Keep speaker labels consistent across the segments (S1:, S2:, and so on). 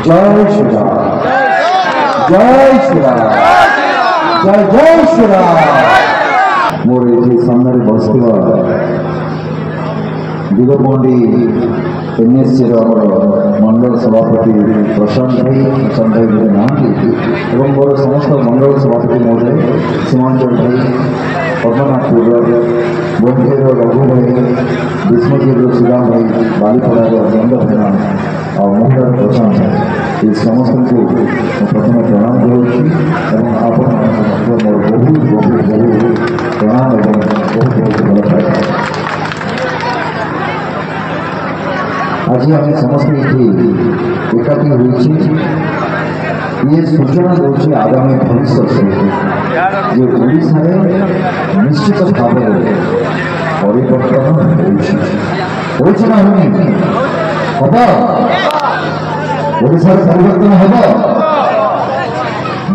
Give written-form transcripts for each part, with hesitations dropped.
S1: जय श्री राम, जय श्री राम, जय जय श्री राम। मोर ये सामने बसवा दिगपंडी एनएससी मंडल सभापति प्रशांत भाई ना मोर समस्त मंडल सभापति महोदय सीमांचल भाई पद्मनाथपुर बंधेर रघु भाई विष्णुपुर श्रीराम भाई बालीपड़ा नंद भाईना और महिला प्रशांत भाई ये समस्त को प्रथम प्रणाम करुँच आपण मोर बहुत बहुत बहुत प्रणाम और बहुत बहुत भल पाए। आज आम समस्त ये एकाठी हो ये सूचना दूसरी आगामी भविष्य से जो ओडिशा निश्चित भाव परिवर्तन हम ओडिशा परिवर्तन हम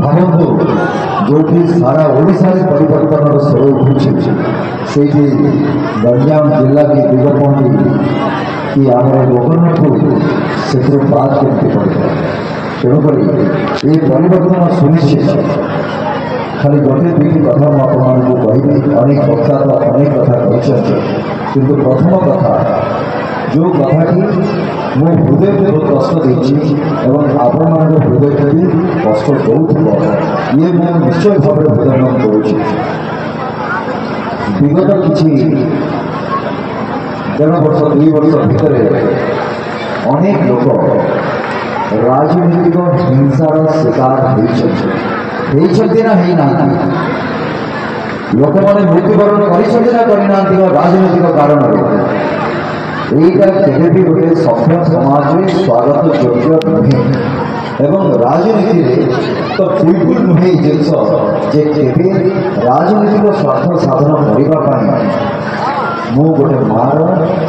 S1: भावतु जो सारा ओडिशा परिवर्तन स्वर उठुचे से गंजाम जिला की दिगपंडी कि आम लोकनाथ से पास करते पड़ता तेणुक ये परिवर्तन सुनिश्चित खाली गोटे दुईटी कथा मुझे कहि अनेक वक्ता तो अनेक कथा कहते किंतु प्रथम कथा जो कथाटी मो हृदय को बहुत कष्ट देती आपण मान हृदय को भी कष्ट दूब ये मैं निश्चय भाव हृदय करुँच विगत किसी 1.5 वर्ष 2 वर्ष भितर अनेक लोग राजनीतिक हिंसार शिकार होती ना लोक मैंने मृत्युवरण करना राजनीतिक कारण यहाँ भी गोटे सभ्य समाज में स्वागत योग्य नुहे एवं राजनीति तो बिल्कुल नुहे जिस राजनीतिक स्वार्थ साधन करने मु गोटे मार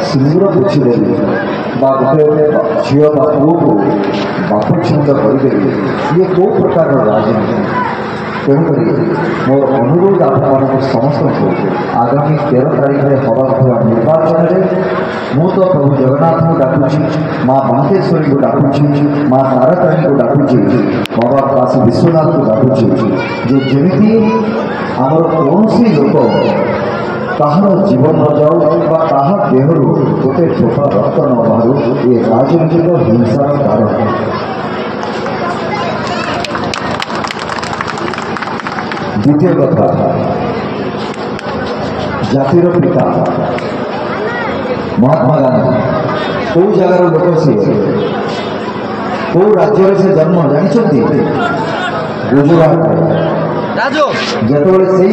S1: सिंदूर पुछीदेवी गोटे झील पुओ को बापू छंद करदेवी ये कौ प्रकार राजनीति तेणुक मोर अनुरोध आप समस्त को आगामी 13 तारीख में हवा निर्वाचन में मु तो प्रभु जगन्नाथ को डाकुची माँ बांकेश्वरी को डाकुची माँ तारातारिणी को डाकुची बाबा काशी विश्वनाथ को डाकुची जे जमी आमर कौन लोक कहार जीवन न जाऊ देहर गोटे ठोपा रक्त न बाहर ये राजनीतिक हिंसार कारण। द्वितीय कथा जातिर पिता महात्मा गांधी कौ जगार लोक सी कौ राज्य से जन्म जानते गुजरात जिते से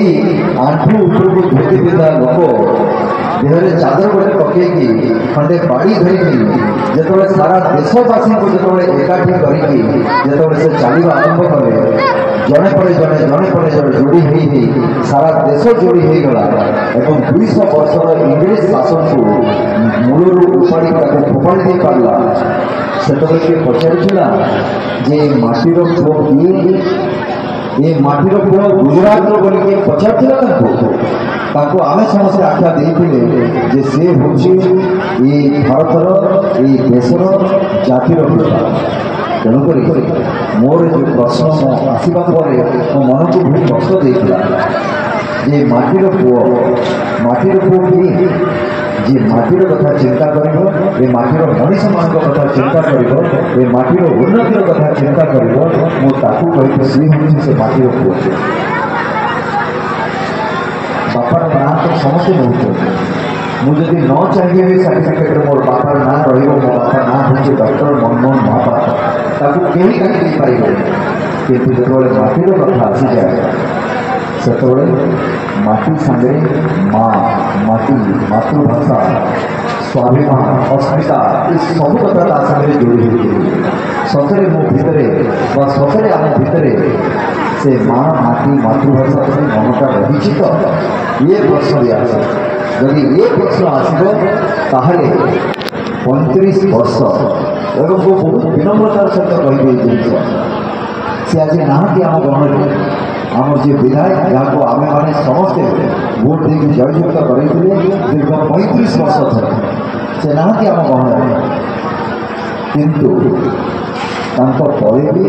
S1: आंठू उपरक धोती पिंधा लोक देहरे चादर गोटे पकईकि खंडे बाड़ी धरिकी जिते सारा देशवासी को जो एकाठी करके से चलवा आरंभ कले जड़े पड़े जड़े जोड़ी सारा देश जोड़ी हो गला एवं 200 वर्षर इंग्लिश शासन को मूलर उपाड़ी फोपाड़ी दे पारा से पचारा जे माटीर पुओ किए ये माटीर पुओ गुजरात बोल किए पचारा आम समस्त आख्या देते सी हूँ ये भारतर ये देशर जातिर पिता। तेणुक मोर जो प्रश्न आसवा पर मो मन को बहुत कष्ट देता जे माटीर पुओ किए जी माटीर कथा चिंता कर माटीर मनीष मान कथा चिंता कर माटीर उन्नतिर कथा चिंता कर सी हूँ से माटीर पुओ बापार ना तो समस्ते नौ मुझे न चाहिए भी सर्टिफिकेट मोर बापार ना रो बापा ना हूँ डॉक्टर मनमोहन महापात्र कहीं काटी पारे कि जो माटीर कथा आसी जाए से माटी सांगे माँ माटी मातृभाषा स्वाभिमान अस्मिता ये सब कथा सामने जोड़ी हुई सतरे मो भितर सतरे आम भितर से माँ माटी मातृभाषा ममता रही तो ये प्रश्न भी आस जदि ये प्रश्न आसो 35 वर्ष एवं बहुत विनम्रतार सहित कहे जिन सी आज ना आम गहन आम जी विधायक जहाँ को आम मैंने समस्ते भोट देकर जययुक्त करते दीर्घ 35 वर्ष थे से ना आम गहन किंतु ପରେ ବି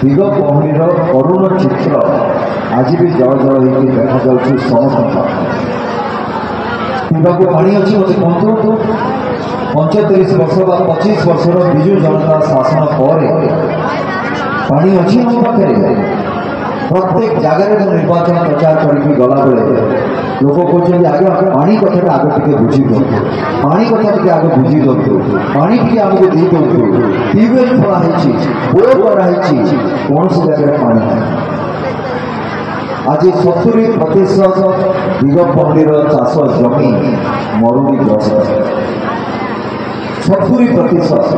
S1: ଦିଗ ପହଣ୍ଡିର କରୁଣ ଚିତ୍ର ଆଜି ବି ଜଳ ଜଳ ହେଇକି ଦେଖାଯାଉଛି ସମସ୍ତଙ୍କ ପିଇବାକୁ ପାଣି ଅଛି ମୋତେ କୁହନ୍ତୁ। 35 ବର୍ଷ ବା 25 ବର୍ଷର ବିଜୁ ଜନତା ଶାସନ ପରେ ପାଣି ଅଛି ମୋ ପାଖରେ। ପ୍ରତ୍ୟେକ ଜାଗାରେ ମୁଁ ନିର୍ବାଚନ ପ୍ରଚାର କରିକି ଗଲାବେଳେ ଲୋକ କହୁଛନ୍ତି ଆଜ୍ଞା ପାଣି କଥାଟା ଆଗ ଟିକେ ବୁଝି ଦିଅନ୍ତୁ, ପାଣି କଥା ଟିକେ ଆଗ ବୁଝି ଦିଅନ୍ତୁ, ପାଣି ଟିକେ ଆମକୁ ଦେଇ ଦିଅନ୍ତୁ। ଟ୍ୟୁବୱେଲ୍ ଖୋଳା ହେଇଛି, ବୋର କରାହେଇଛି, କୌଣସି ଜାଗାରେ ପାଣି ନାହିଁ। ଆଜି 70% ଦିଗ ପହଣ୍ଡିର ଚାଷ ଜମି ମରୁଡ଼ିଗ୍ରସ୍ତ। 70%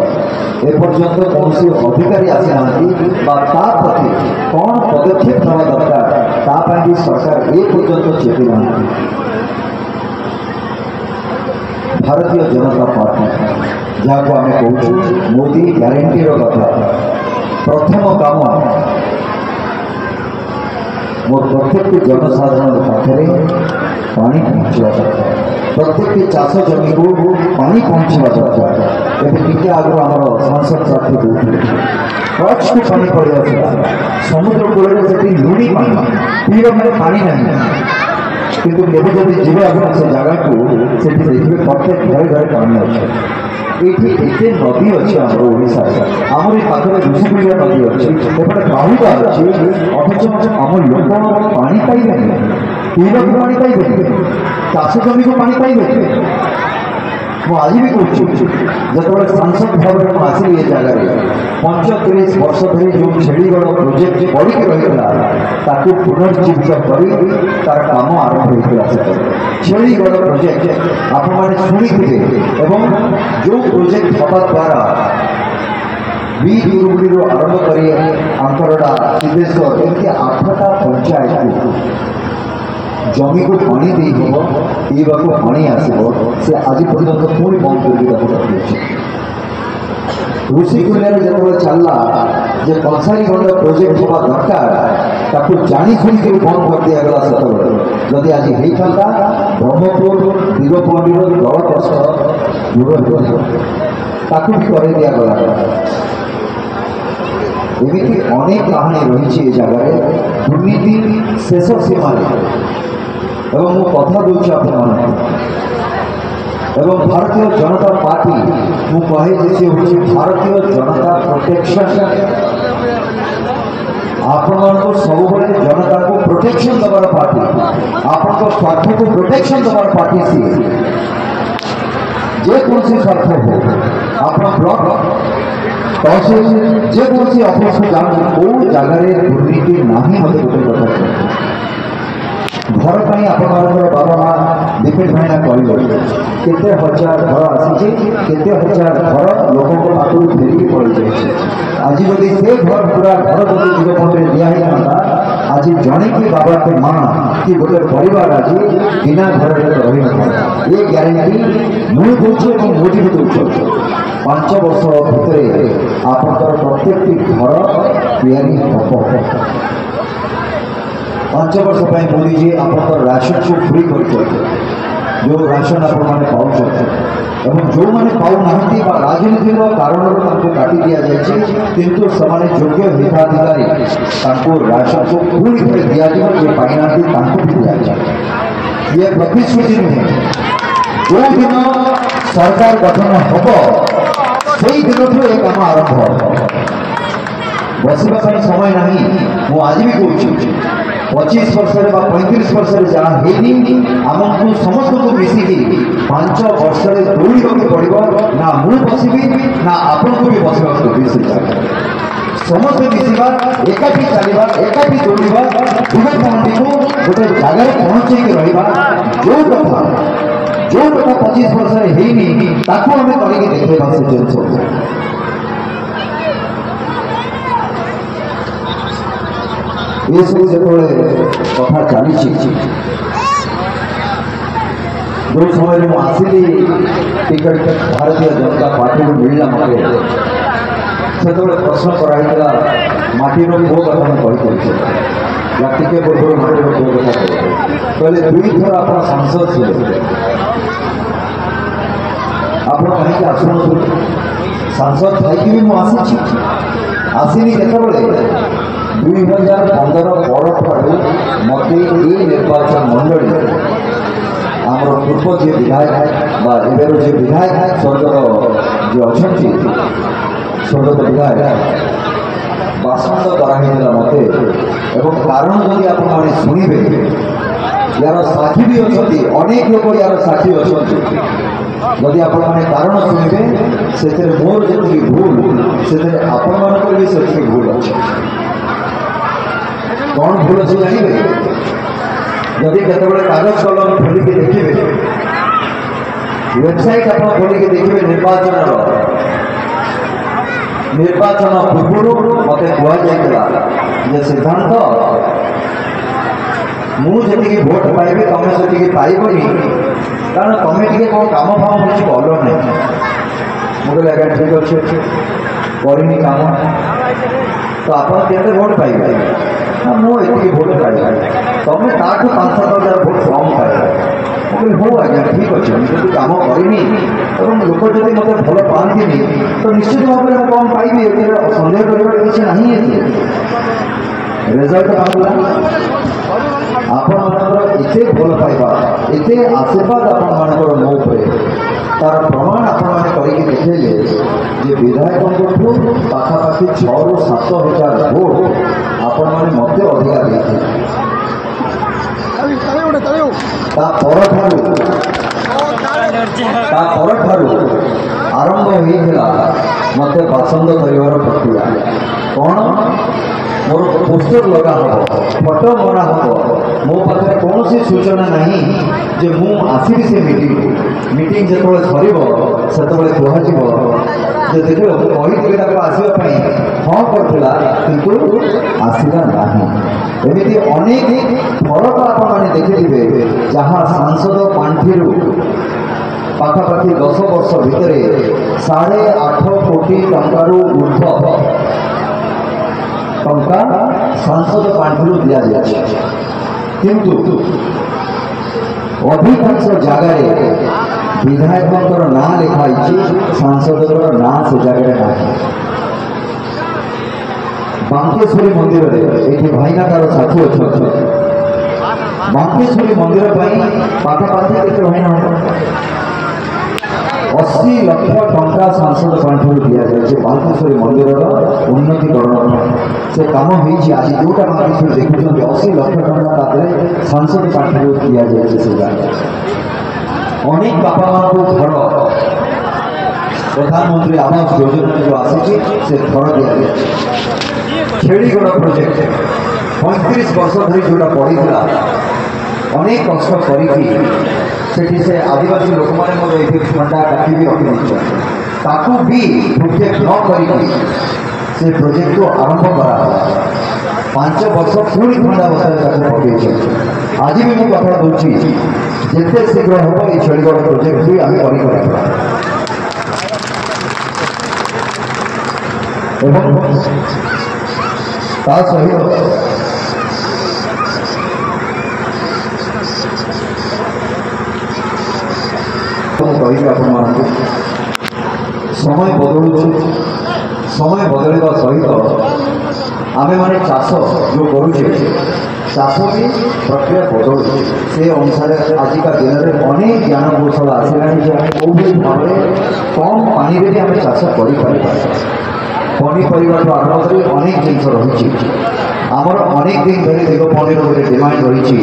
S1: এপর্যন্ত কৌশি অধিকারী আসিনাহান্তি বা তা প্রতি কোন পদক্ষেপ নেওয়া দরকার তা পাই সরকার এ পর্যন্ত চেপি নাহান্তি। ভারতীয় জনতা পার্টি যাহাকে আমি কହୁଛୁ মোদি গ্যারেন্টির কথা প্রথম কাম মোর প্রত্যেকটি জনসাধারণ পাখে পানি পৌঁছবা দরকার, প্রত্যেকটি চাষ জমিକୁ পানি পৌঁছবা দরকার। ଏବେ ଟିକେ ଆଗରୁ ଆମର ସାଂସଦ ପ୍ରାର୍ଥୀ ଦେଉଥିଲେ କଚ୍ଛକୁ ପାଣି ପଡ଼ିଯାଉଥିଲା, ସମୁଦ୍ର କୂଳରେ ସେଠି ଲୁଣି ପାଣି, ପିଇବା ପାଇଁ ପାଣି ନାହିଁ। କିନ୍ତୁ ଏବେ ଯଦି ଯିବେ ଆପଣ ସେ ଜାଗାକୁ ସେଠି ଦେଖିବେ ପ୍ରତ୍ୟେକ ଘରେ ଘରେ ପାଣି ଅଛି। ଏଠି ଏତେ ନଦୀ ଅଛି ଆମର ଓଡ଼ିଶାରେ, ଆମର ଏ ପାଖରେ ଋଷିକୂଲ୍ୟା ନଦୀ ଅଛି, ଏପଟେ ବାହୁଡ଼ା ଅଛି, ଅଥଚ ଆମ ଲୋକ ପାଣି ପାଇବେନି, ପିଇବାକୁ ପାଣି ପାଇବେନି, ଚାଷ ଜମିକୁ ପାଣି ପାଇବେନି। ମୁଁ ଆଜି ବି କହୁଛି ଯେତେବେଳେ ସାଂସଦ ଭାବରେ ମୁଁ ଆସିଲି ଏ ଜାଗାରେ 35 ବର୍ଷ ଧରି ଯେଉଁ ଛେଳିଗଡ଼ ପ୍ରୋଜେକ୍ଟ ପଡ଼ିକି ରହିଥିଲା ତାକୁ ପୁନର୍ଜୀବିତ କରି ତାର କାମ ଆରମ୍ଭ ହୋଇଥିଲା। ସେତେବେଳେ ଛେଳିଗଡ଼ ପ୍ରୋଜେକ୍ଟ ଆପଣମାନେ ଶୁଣିଥିବେ ଏବଂ ଯେଉଁ ପ୍ରୋଜେକ୍ଟ ହେବା ଦ୍ୱାରା ବି ଦୁର୍ଗୁଡ଼ିରୁ ଆରମ୍ଭ କରି ଆଙ୍କରଡ଼ା ସିଦ୍ଧେଶ୍ୱର ଏମିତି 8ଟା ପଞ୍ଚାୟତକୁ ଜମିକୁ ପାଣି ଦେଇ ହେବ, ପିଇବାକୁ ପାଣି ଆସିବ, ସେ ଆଜି ପର୍ଯ୍ୟନ୍ତ ପୁଣି ବନ୍ଦ କରିକି ତାକୁ ରଖିଅଛି। ଋଷିକୂଲ୍ୟାରେ ଯେତେବେଳେ ଚାଲିଲା ଯେ କଂସାରୀ ଗଣ୍ଡ ପ୍ରୋଜେକ୍ଟ ହେବା ଦରକାର ତାକୁ ଜାଣି ଶୁଣିକରି ବନ୍ଦ କରିଦିଆଗଲା। ସେତେବେଳେ ଯଦି ଆଜି ହେଇଥାନ୍ତା ବ୍ରହ୍ମପୁର ଦିଗ ପହଣ୍ଡିର ଜଳ କଷ୍ଟ ଦୂର ହୋଇଥାନ୍ତା, ତାକୁ ବି କରେଇ ଦିଆଗଲା। ଏମିତି ଅନେକ କାହାଣୀ ରହିଛି ଏ ଜାଗାରେ ଦୁର୍ନୀତି ଶେଷ ସୀମାରେ। এবং ମୁଁ କଥା ଦେଉଛି ଆପଣମାନଙ୍କୁ ଏବଂ ଭାରତୀୟ ଜନତା ପାର୍ଟି ମୁଁ କହେ ଯେ ସେ ହେଉଛି ଭାରତୀୟ ଜନତା ପ୍ରୋଟେକ୍ସନ୍। ଆପଣମାନଙ୍କୁ ସବୁବେଳେ ଜନତାକୁ ପ୍ରୋଟେକ୍ସନ୍ ଦେବାର ପାର୍ଟି, ଆପଣଙ୍କ ସ୍ୱାର୍ଥକୁ ପ୍ରୋଟେକ୍ସନ୍ ଦେବାର ପାର୍ଟି ସିଏ। ଯେକୌଣସି ସ୍ୱାର୍ଥ ହଉ ଆପଣ ବ୍ଲକ ତହସିଲ ଯେକୌଣସି ଅଫିସକୁ ଯାଆନ୍ତୁ, କେଉଁ ଜାଗାରେ ଦୁର୍ନୀତି ନାହିଁ ମୋତେ ଗୋଟେ କଥା କୁହନ୍ତୁ। घर पर आपंकर बाबा माँ दीपेश भाईना कहले केते हजार घर आसी केते हजार घर लोक पाखु फेरिकी पड़ जाए। आज जदि से घर पूरा घर जब दिगपंडे दिखाता आज जड़े कि बाबा के माँ कि गोटे परिवार आज बिना घर रही ना ये ग्यारंटी मुझे दूसरे मोदी भी दूसरे 5 वर्ष भितर आपंकर प्रत्येक घर तैयारी हम। 5 वर्ष मोदी जी आप राशन को फ्री कर जो राशन आपने पाँच एवं जो मैंने पाऊना राजनीतिक कारण काटी दि जाए किंतु से योग्य हिताधिकारी राशन को पुणी थे दि पाइना भी दि जाए। ये प्रतिश्रुति नुहे, जो दिन सरकार गठन हम से दिन ये कम आरंभ बसवाई समय ना मु आज भी कहूँ 25 वर्ष 35 वर्ष जहाँ आमको समस्त को मिसिकी 5 वर्ष दौड़ा पड़ो ना मु बसबी ना आपण को भी बसवा समस्त मिसवा एकाठी चलवा एकाठी दौड़ा दिगपंडी को गोटे जगार पहुँचे रहा जो कथा 25 वर्ष आम करके देखा से जिन ये सब जो कथा चली जो समय मुझे आसली टिकट भारतीय जनता पार्टी को मिलला मत से प्रश्न कराइला माटी पो कथा मुझे टे पूर्व माटी पो कथा कहले 2 थर आप सांसद थे आप कहीं आसुन सांसद थी भी मुझे आसनी के 2015 पर मत निर्वाचन मंडल आमर पूर्व जी विधायक एवं जी विधायक स्वर्गत जो अच्छा स्वर्गत विधायक बासंत कराइला मत एवं कारण जदि आप शुणे यार साक्षी भी अच्छा अनेक लोग यार साक्षी अच्छा जदि आप कारण शुणे से मोर जी भूल से आपण भी से भूल अच्छे कौन भूल अच्छे जानवे जदि केतबे कागज कलम खोलिक देखिए वेबसाइट आप खोलिक देखिए निर्वाचन पूर्व मत कहुए सिद्धांत मुझे भोट पाइबे तुम से पाइबनी कारण तुम टे कौन कम फाम कुछ कल ना मुझे आगे ठीक अच्छे करनी कम तो आप भोट पाइबे ना मुझे भोट पाइबे तुम ताकू 5-7 हज़ार भोट कम पाइबे मुझे हो आज्ञा ठीक अच्छे मुझे कम करनी लोक जब मत भल पाती तो निश्चित भाव में कौन पाइबी सन्देह कर किसी ना रेजल्ट आपते भल पाइबा एत आशीर्वाद आपर मो तार प्रमाण आपके देखले जे विधायकों पाखापाखि 6 ରୁ 7 हज़ार भोट आपण मत अधिकार आरंभ होता मत पसंद कर प्रक्रिया कौन मोर पोस्टर लगा हम फटो मरा हम मो पाखे कौन सी सूचना नहीं जे मु आसबि से मीटिंग जो सर से कह देखे कही आसवाई हाँ करता किंतु आसला ना एमती अनेक फरक आप देखिए जहाँ सांसद पांठि पाखापाखि 10 वर्ष भितर 8.5 कोटी टंकार ऊर्ध टंका सांसद पांठि दि जाए किंतु अधिकांश जगह विधायकों ना लिखाई सांसद ना से जगह ना बांकेश्वरी मंदिर ये भाईना तार साथी अच्छा बांकेश्वरी मंदिर पाखापाखि के भाईना 80 लाख टंका सांसद पांठि दि जाए बांकेश्वरी मंदिर उन्नतीकरण से कम हो आज जोटा बांकेश्वरी देखुं 80 लाख टंका सांसद पांठि दि जाए अनेक बापा माँ घर प्रधानमंत्री आवास योजना जो आसी से घर दि छेड़ीगढ़ प्रोजेक्ट 35 वर्ष धरी जोटा पड़ा अनेक कष्ट करी से आदिवासी लोक मैंने खंडा काटी भी रखी भी प्रोजेक्ट न कर प्रोजेक्ट को आरंभ करा 5 वर्ष पुणी खंडा बसार पकड़ आज भी मुझे कथा दूसरी जिते शीघ्र हम ये छेड़ीगढ़ प्रोजेक्ट भी आम कर सहित कही आप समय बदलू समय बदलवा सहित आमे माने चाष जो करुचे चाष भी प्रक्रिया बदलू से अनुसार आजिका दिन में अनेक ज्ञान कौशल आसला कौन भाव कम पानी में आम चाष कर पनीपरिया आरम्भ कर अनेक जिन रही आमर अनेक दिन धरी देव पनीर डिमांड रही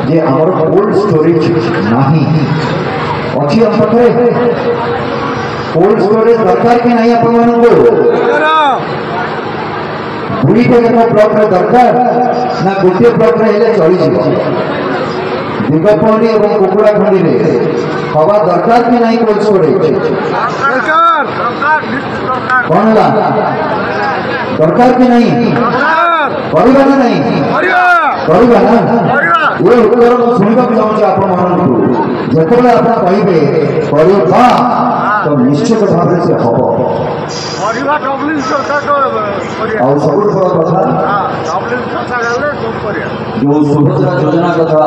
S1: जे आमर कोल्ड स्टोरेज नहीं अच्छी हम पाखे कोल्ड स्टोरेज दरकार कि नहीं आपण दुईटा जाक ब्लॉक में दरकार ना गोटे ब्लॉक में हेले चली दिगपंडी और कुकुड़ा खंडी में हवा दरकार कि नहीं कोल्ड स्टोरेज कौन है दरकार कि नहीं करवा ना नहीं करवा ना ये उत्तर मुझे शुणा चाहूँगी आपण जिते आप कहे तो निश्चित भाव से हम सब बड़ कथा जो सुभद्रा योजना कथा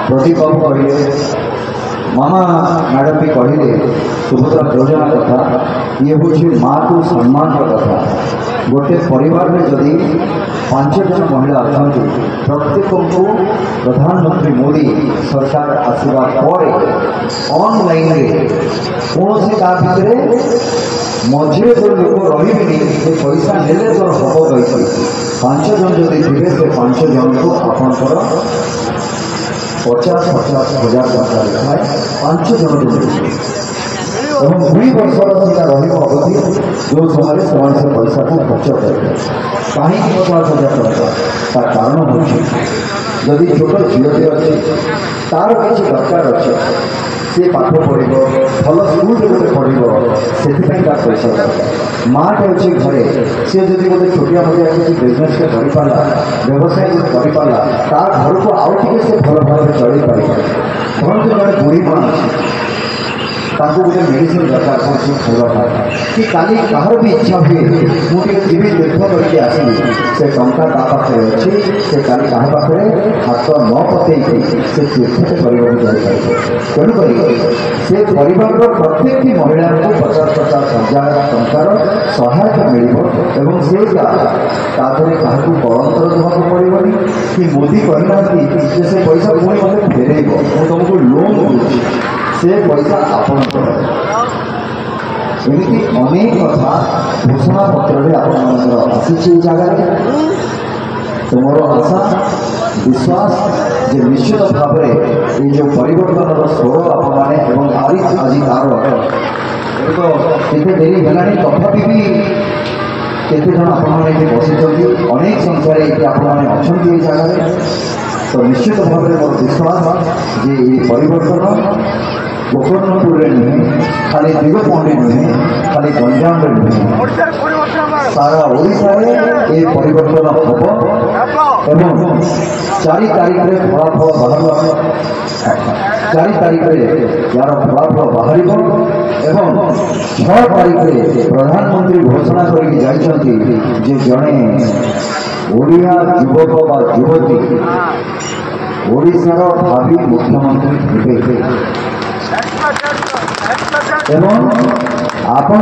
S1: प्रतिपादन करेंगे मामा मैडम भी कहले सुभद्रा योजना कथा ये हूँ माँ को सम्मान कथा गोटे परिवार में जदि 5 जन महिला अच्छा प्रत्येक को प्रधानमंत्री मोदी सरकार आसवा पर ऑनलाइन कौन से का भितर मझे जो लोक रही पैसा नेले तो हम रही 5 जन जदि थे से 5 जन को आपंकर 50,000 टका लेखाएं 5 जन और 2 वर्षर सीधा रही अवधि जो समय से पैसा को खर्च करेंगे कहीं 50,000 टका तार कारण होदी छोट झीलटे अच्छे तार किसी दरकार अच्छे सी पाठ पढ़ भल स्कूल गोटे पढ़ से पैसा दरकार माटे अच्छे घरे सी जब गोटे छोटिया मोटिया किसी बिजनेस कर पारा व्यवसाय कर पारा तार घर को आउ टे से भल भाव चल पार घर जो जड़े बुढ़ी माँ अच्छे गोटे मेडिसिन दरकार खावा कि काली कहार भी इच्छा हुए मुझे जीवी तीर्थ करके आसली से टंका पाखे अच्छी से काली क्या पाखे हाथ न पते से तीर्थ करने तेणुक से परिवार प्रत्येक महिला को 50,000 टंकार सहायता मिल से क्या बड़ंतर देवाक पड़ोनी कि मोदी कहना से पैसा पुणी मतलब फेर तुमको लोन दूसरी से पैसा आपण एमती अनेक कथा घोषणा पत्र आसी जगह तुम आशा विश्वास जे निश्चित भाव में ये जो परिवर्तन स्वर आपने आज तार डेरी है तथापि भी केते जन आपने बसी अनेक संख्यार आपने अच्छा जगह तो निश्चित भाव में मोर विश्वास जे ये परिवर्तन गोकर्णपुर नुहे खाली दिगपंडी नुहे खाली गंजाम नुहे सारा ओडिशा ये परिवर्तन हम 4 तारीख में फलाफल बाहर 4 तारीख में यार फलाफल बाहर 6 तारीख में प्रधानमंत्री घोषणा करके जड़े ओडिया युवक बा युवती ओडिशार भावी मुख्यमंत्री थे एवं आपण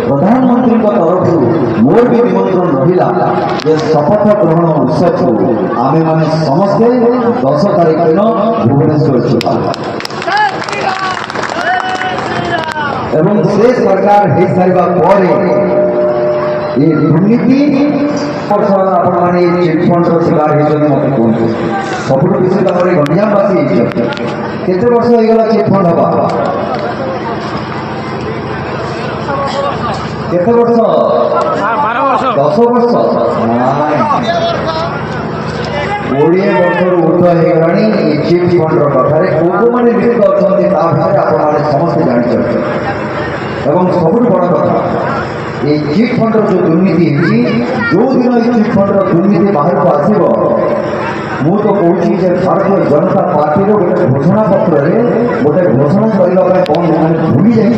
S1: प्रधानमंत्री तरफ मोर भी निमंत्रण रहा जे शपथ ग्रहण उत्सव को आमे माने समस्ते 10 तारीख दिन भुवनेश्वर छिपा एवं से सरकार हो सारा पर ये दुर्नीति आपने चिटफंड शिकार होती मत कहूँ सब किसी गंजामवासी केते वर्ष हो गला चिटफंड हवा केते वर्ष 10 वर्ष 20 वर्ष ऊर्ध होगा चिटफंड कथार कौ मैंने लिखित अच्छा आपने समस्ते जानते सब बड़ कथा ये चिटफंड जो दुर्नीति जो दिन ये चिटफंड दुर्नीति बाहर को आसो मु तो कहूँ भारतीय जनता पार्टी गोटे घोषणा पत्र गोटे घोषणा करने कौन मैंने भूली जाइए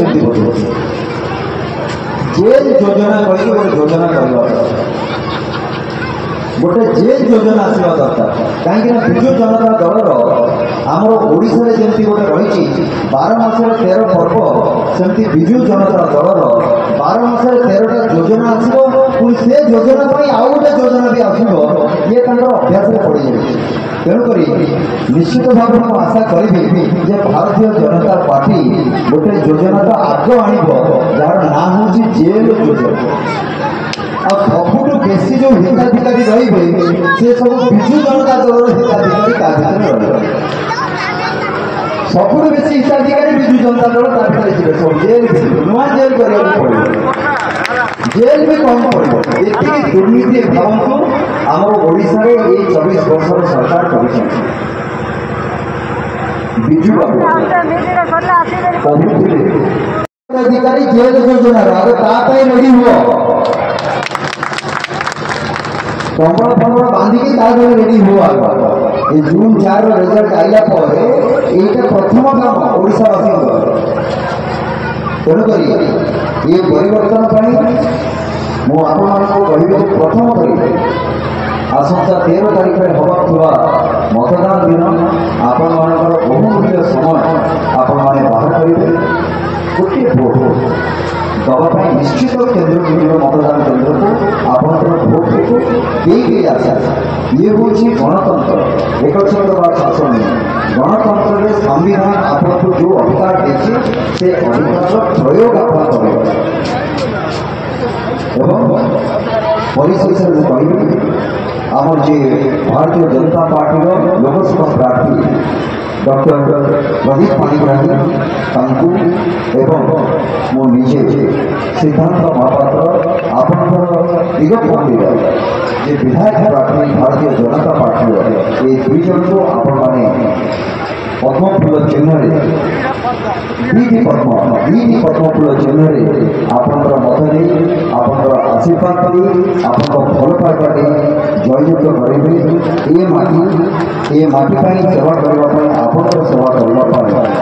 S1: जेल योजना कही गोटे योजना करवा गोटे जेल योजना आसवा दरकार कहीं विजु जनता दलर आमर ओडिशा जमी गोटे रही 12 मासर 13 पर्व सेमती विजु जनता दलर 12 मासर 13टा योजना आसो पुणी से योजना आउ गोटे योजना भी आसो ये अभ्यास पड़ जाए तेणुक निश्चित भाव में आशा करी भारतीय जनता पार्टी गोटे योजना तो आग आण जार ना हूँ जेल योजना सबुठ बेसी जो हिताधिकारी रे से सब विजु जनता दल हिताधिकारी सबुठ बेसी हिताधिकारी विजु जनता दल सब जेल नुआ जेल पड़े जेल भी कम पड़े ये दुर्नीति भावतु आमर ओडिशा रे ये 24 वर्षर सरकार कर विजु अधिकारी जेल योजना रेडी हुआ कमल फमल बांधिकी रेडी हुआ ये जून 4 रिजल्ट आइला यहाँ प्रथम काम ओडिशावासी तेणुक ये परिवर्तन मुझे प्रथम कर आसंता 13 तारीख में हवा मतदान दिन आपण मानकर बहुमूल्य समय आपण माने बाहर करेंगे गोटे भोट दवाई निश्चित केन्द्र को मतदान केन्द्र को आपंकर भोट को देगी आशा ये हूँ गणतंत्र एकछत्रवाद शासन गणतंत्र में संविधान आपको जो अधिकार देखे से अधिकार प्रयोग आप परिशेष कह आमर जे भारतीय जनता पार्टी लोकसभा प्रार्थी डॉक्टर प्रदीप पाणिग्राही मुझे सिद्धांत महापात्र आपंकर दिगत मंदिर जे विधायक प्रार्थी भारतीय जनता पार्टी ये दुई जन को आपण मैंने पद्मफूल चिन्ह पद्मफूल चिन्ह आपंकर मत नहीं आपंकर आशीर्वाद नहीं आपंकर भल पाइबा जययुक्त करेंगे ये माटी सेवा करने आपंकर सेवा करने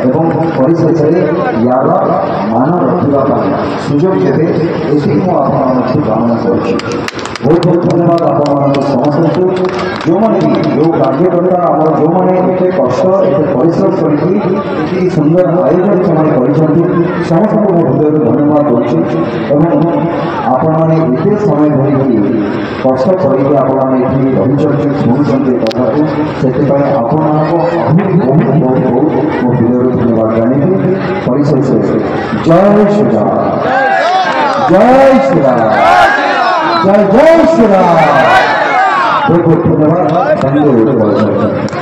S1: एवं परिशेष यार मान रखा सुजोग देवे ये मुझे कामना कर बहुत बहुत धन्यवाद आप समस्त को जो मैंने जो कार्यकर्ता आम जो मैंने एत कष्ट एत परिश्रम कर सुंदर आयोजन से समस्त को हृदय धन्यवाद दूसरी आपण मैंने एत समय धरिकी कष्ट करके आपने रही शुणुंट कथा को से आपण बहुत बहुत बहुत मो हृदय धन्यवाद जानी परिशेष जय श्रीराम जय श्रीराम जय जय श्री राम। बहुत बहुत धन्यवाद।